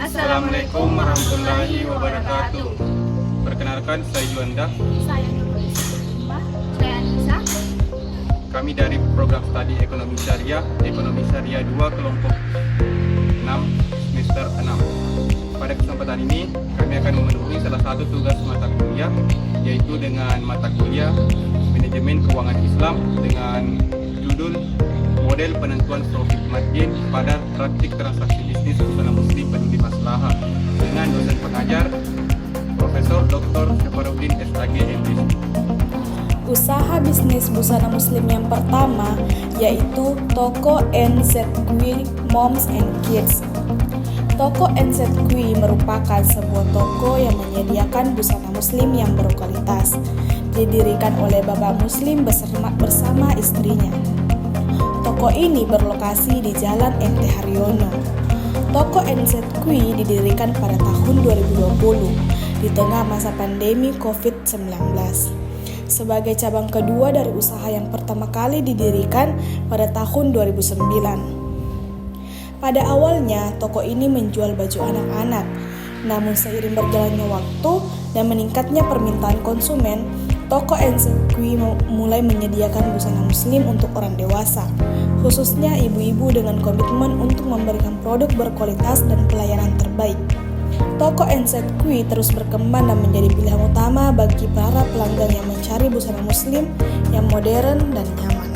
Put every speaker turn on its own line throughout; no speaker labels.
Assalamualaikum warahmatullahi wabarakatuh. Perkenalkan, saya Juanda.
Saya Nurul. Saya Anissa.
Kami dari program studi Ekonomi Syariah 2 kelompok 6 semester 6. Pada kesempatan ini kami akan memenuhi salah satu tugas mata kuliah, yaitu dengan mata kuliah Manajemen Keuangan Islam dengan judul Model Penentuan Profit Margin pada Praktik Transaksi Bisnis Busana Muslim Peduli Maslahah dengan dosen pengajar Profesor Dr. Safarudin SAG MD.
Usaha bisnis busana muslim yang pertama yaitu toko NZQ Moms and Kids. Toko NZQ merupakan sebuah toko yang menyediakan busana muslim yang berkualitas. Didirikan oleh bapak muslim bersama istrinya. Toko ini berlokasi di Jalan MT Haryono. Toko NZQ didirikan pada tahun 2020 di tengah masa pandemi COVID-19. Sebagai cabang kedua dari usaha yang pertama kali didirikan pada tahun 2009. Pada awalnya, toko ini menjual baju anak-anak. Namun seiring berjalannya waktu dan meningkatnya permintaan konsumen, toko NZQ mulai menyediakan busana muslim untuk orang dewasa, khususnya ibu-ibu dengan komitmen untuk memberikan produk berkualitas dan pelayanan terbaik. Toko NZQ terus berkembang dan menjadi pilihan utama bagi para pelanggan yang mencari busana muslim yang modern dan nyaman.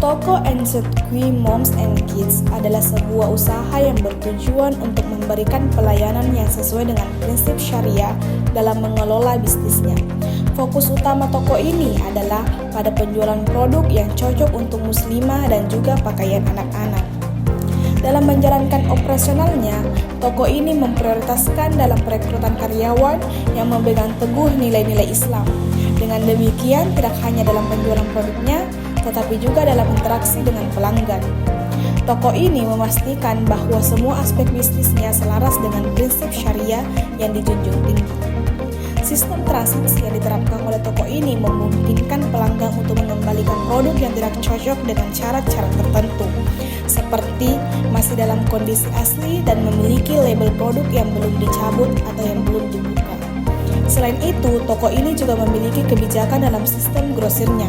Toko NZQ Moms and Kids adalah sebuah usaha yang bertujuan untuk memberikan pelayanan yang sesuai dengan prinsip syariah dalam mengelola bisnisnya. Fokus utama toko ini adalah pada penjualan produk yang cocok untuk muslimah dan juga pakaian anak-anak. Dalam menjalankan operasionalnya, toko ini memprioritaskan dalam perekrutan karyawan yang memegang teguh nilai-nilai Islam. Dengan demikian, tidak hanya dalam penjualan produknya, tetapi juga dalam interaksi dengan pelanggan. Toko ini memastikan bahwa semua aspek bisnisnya selaras dengan prinsip syariah yang dijunjung tinggi. Sistem transaksi yang diterapkan oleh toko ini memungkinkan pelanggan untuk mengembalikan produk yang tidak cocok dengan syarat-syarat tertentu, seperti masih dalam kondisi asli dan memiliki label produk yang belum dicabut atau yang belum dibuka. Selain itu, toko ini juga memiliki kebijakan dalam sistem grosirnya,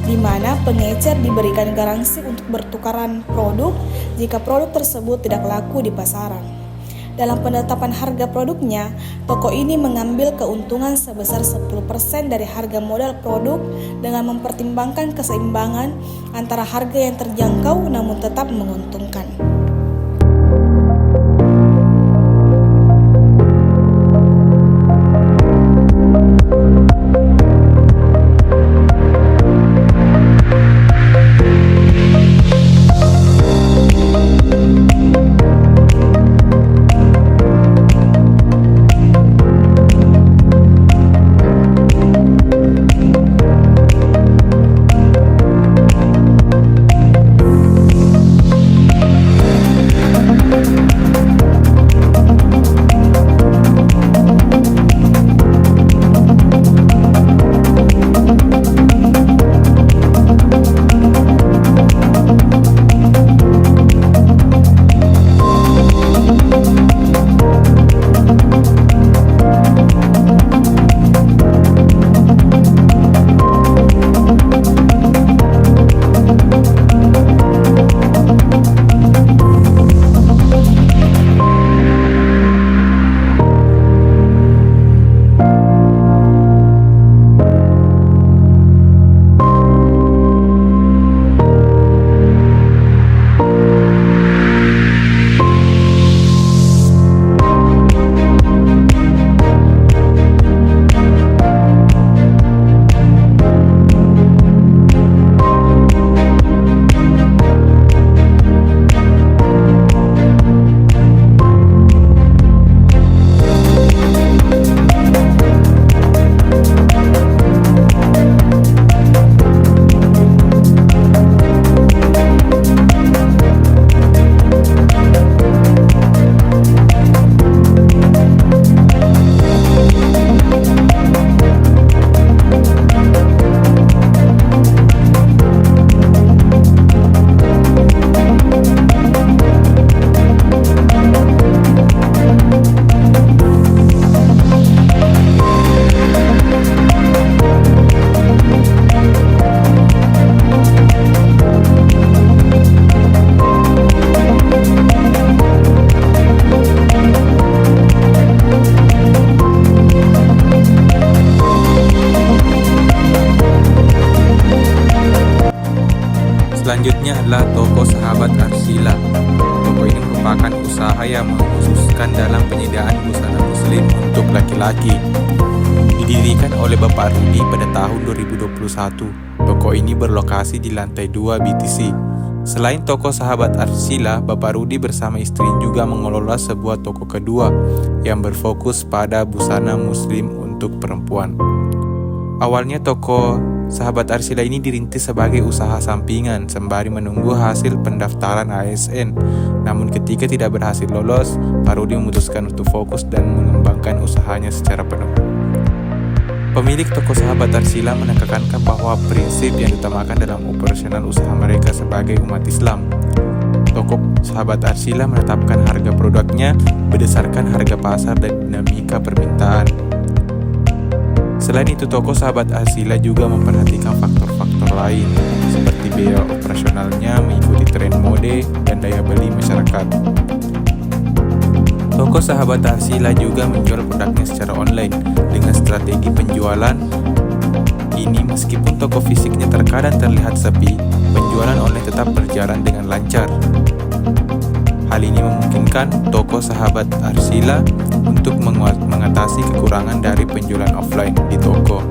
di mana pengecer diberikan garansi untuk bertukaran produk jika produk tersebut tidak laku di pasaran. Dalam penetapan harga produknya, toko ini mengambil keuntungan sebesar 10% dari harga modal produk dengan mempertimbangkan keseimbangan antara harga yang terjangkau namun tetap menguntungkan.
usaha yang mengkhususkan dalam penyediaan busana muslim untuk laki-laki. Didirikan oleh Bapak Rudi pada tahun 2021, toko ini berlokasi di lantai 2 BTC. Selain toko sahabat Arsila, Bapak Rudi bersama istri juga mengelola sebuah toko kedua yang berfokus pada busana muslim untuk perempuan. Awalnya toko sahabat Arsila ini dirintis sebagai usaha sampingan sembari menunggu hasil pendaftaran ASN. Namun ketika tidak berhasil lolos, Pak Rudi memutuskan untuk fokus dan mengembangkan usahanya secara penuh. Pemilik toko sahabat Arsila menekankan bahwa prinsip yang diutamakan dalam operasional usaha mereka sebagai umat Islam. Toko sahabat Arsila menetapkan harga produknya berdasarkan harga pasar dan dinamika permintaan. Selain itu, toko sahabat Arsila juga memperhatikan faktor-faktor lain seperti biaya operasionalnya mengikuti tren mode dan daya beli masyarakat. Toko sahabat Arsila juga menjual produknya secara online dengan strategi penjualan ini. Meskipun toko fisiknya terkadang terlihat sepi, penjualan online tetap berjalan dengan lancar. Hal ini memungkinkan toko sahabat Arsila untuk mengatasi kekurangan dari penjualan offline di toko.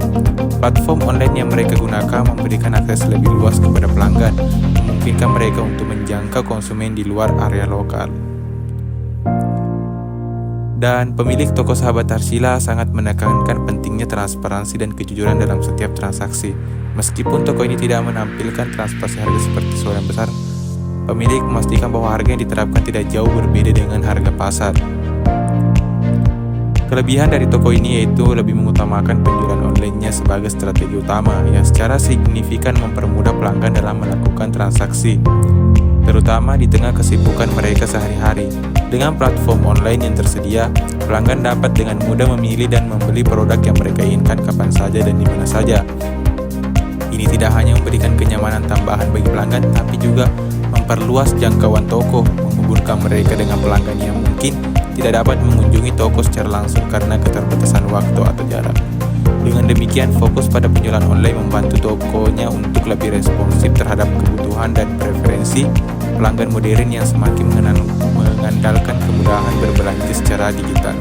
Platform online yang mereka gunakan memberikan akses lebih luas kepada pelanggan, memungkinkan mereka untuk menjangkau konsumen di luar area lokal. Dan pemilik toko sahabat Arsila sangat menekankan pentingnya transparansi dan kejujuran dalam setiap transaksi. Meskipun toko ini tidak menampilkan transparansi harga seperti seorang besar, pemilik memastikan bahwa harga yang diterapkan tidak jauh berbeda dengan harga pasar. Kelebihan dari toko ini yaitu lebih mengutamakan penjualan online-nya sebagai strategi utama yang secara signifikan mempermudah pelanggan dalam melakukan transaksi, terutama di tengah kesibukan mereka sehari-hari. Dengan platform online yang tersedia, pelanggan dapat dengan mudah memilih dan membeli produk yang mereka inginkan kapan saja dan di mana saja. Ini tidak hanya memberikan kenyamanan tambahan bagi pelanggan, tapi juga memperluas jangkauan toko, menghubungkan mereka dengan pelanggan yang mungkin tidak dapat mengunjungi toko secara langsung karena keterbatasan waktu atau jarak. Dengan demikian, fokus pada penjualan online membantu tokonya untuk lebih responsif terhadap kebutuhan dan preferensi pelanggan modern yang semakin mengandalkan kemudahan berbelanja secara digital.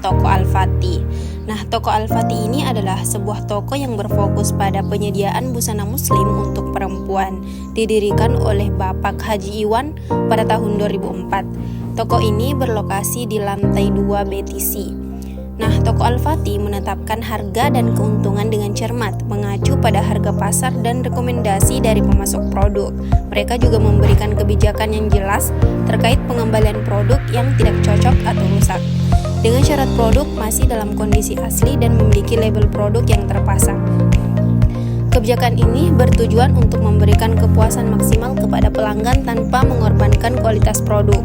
Toko Al-Fatih. Nah, Toko Al-Fatih ini adalah sebuah toko yang berfokus pada penyediaan busana muslim untuk perempuan, didirikan oleh Bapak Haji Iwan pada tahun 2004. Toko ini berlokasi di lantai 2 BTC. Nah, Toko Al-Fatih menetapkan harga dan keuntungan dengan cermat, mengacu pada harga pasar dan rekomendasi dari pemasok produk. Mereka juga memberikan kebijakan yang jelas terkait pengembalian produk yang tidak cocok atau rusak, dengan syarat produk masih dalam kondisi asli dan memiliki label produk yang terpasang. Kebijakan ini bertujuan untuk memberikan kepuasan maksimal kepada pelanggan tanpa mengorbankan kualitas produk.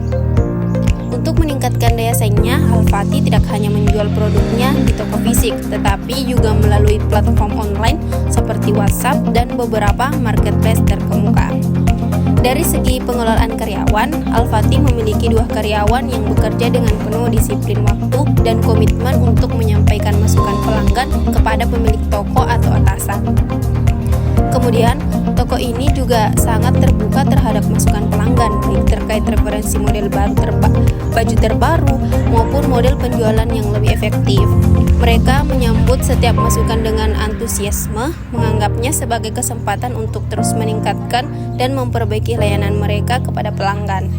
Untuk meningkatkan daya saingnya, Al-Fatih tidak hanya menjual produknya di toko fisik, tetapi juga melalui platform online seperti WhatsApp dan beberapa marketplace terkemuka. Dari segi pengelolaan karyawan, Al-Fatih memiliki 2 karyawan yang bekerja dengan penuh disiplin waktu dan komitmen untuk menyampaikan masukan pelanggan kepada pemilik toko atau atasan. Kemudian, toko ini juga sangat terbuka terhadap masukan pelanggan, baik terkait referensi model baru baju terbaru maupun model penjualan yang lebih efektif. Mereka menyambut setiap masukan dengan antusiasme, menganggapnya sebagai kesempatan untuk terus meningkatkan dan memperbaiki layanan mereka kepada pelanggan.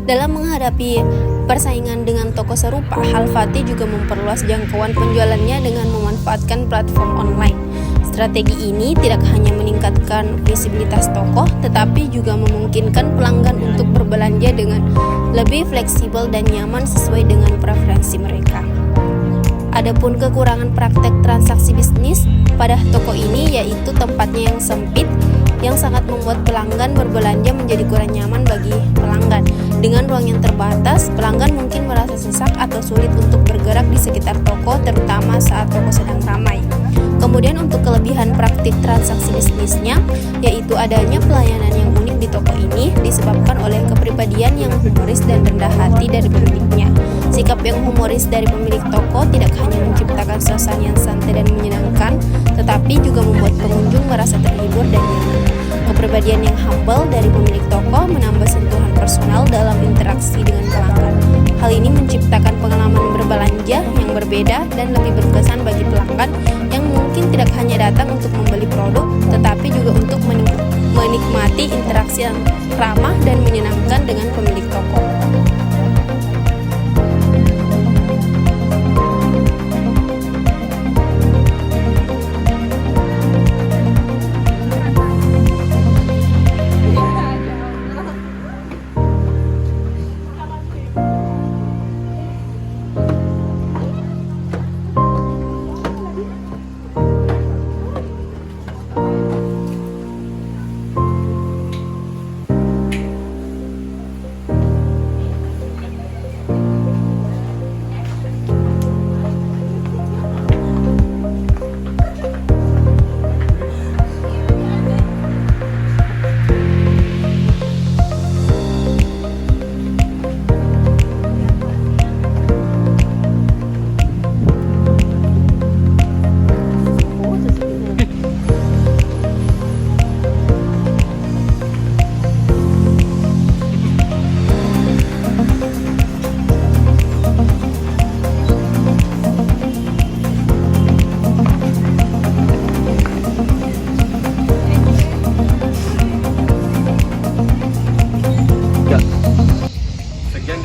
Dalam menghadapi persaingan dengan toko serupa, Al-Fatih juga memperluas jangkauan penjualannya dengan memanfaatkan platform online. Strategi ini tidak hanya meningkatkan visibilitas toko, tetapi juga memungkinkan pelanggan untuk berbelanja dengan lebih fleksibel dan nyaman sesuai dengan preferensi mereka. Adapun kekurangan praktek transaksi bisnis pada toko ini yaitu tempatnya yang sempit, yang sangat membuat pelanggan berbelanja menjadi kurang nyaman bagi pelanggan. Dengan ruang yang terbatas, pelanggan mungkin merasa sesak atau sulit untuk bergerak di sekitar toko, terutama saat toko sedang ramai. Kemudian untuk kelebihan praktik transaksi bisnisnya, yaitu adanya pelayanan yang unik di toko ini disebabkan oleh kepribadian yang humoris dan rendah hati dari pemiliknya. Sikap yang humoris dari pemilik toko tidak hanya menciptakan suasana yang santai dan menyenangkan, tetapi juga membuat pengunjung merasa terhibur dan nyaman. Kepribadian yang humble dari pemilik toko menambah sentuhan personal dalam interaksi dengan pelanggan. Hal ini menciptakan pengalaman berbelanja yang berbeda dan lebih berkesan bagi pelanggan yang mungkin tidak hanya datang untuk membeli produk, tetapi juga untuk menikmati interaksi yang ramah dan menyenangkan dengan pemilik toko.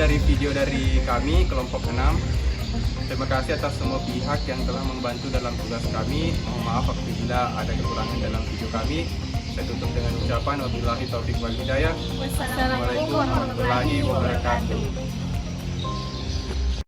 Dari video dari kami kelompok 6. Terima kasih atas semua pihak yang telah membantu dalam tugas kami. Mohon maaf apabila ada kekurangan dalam video kami. Saya tutup dengan ucapan wabillahi taufiq wal hidayah. Wassalamualaikum warahmatullahi wabarakatuh.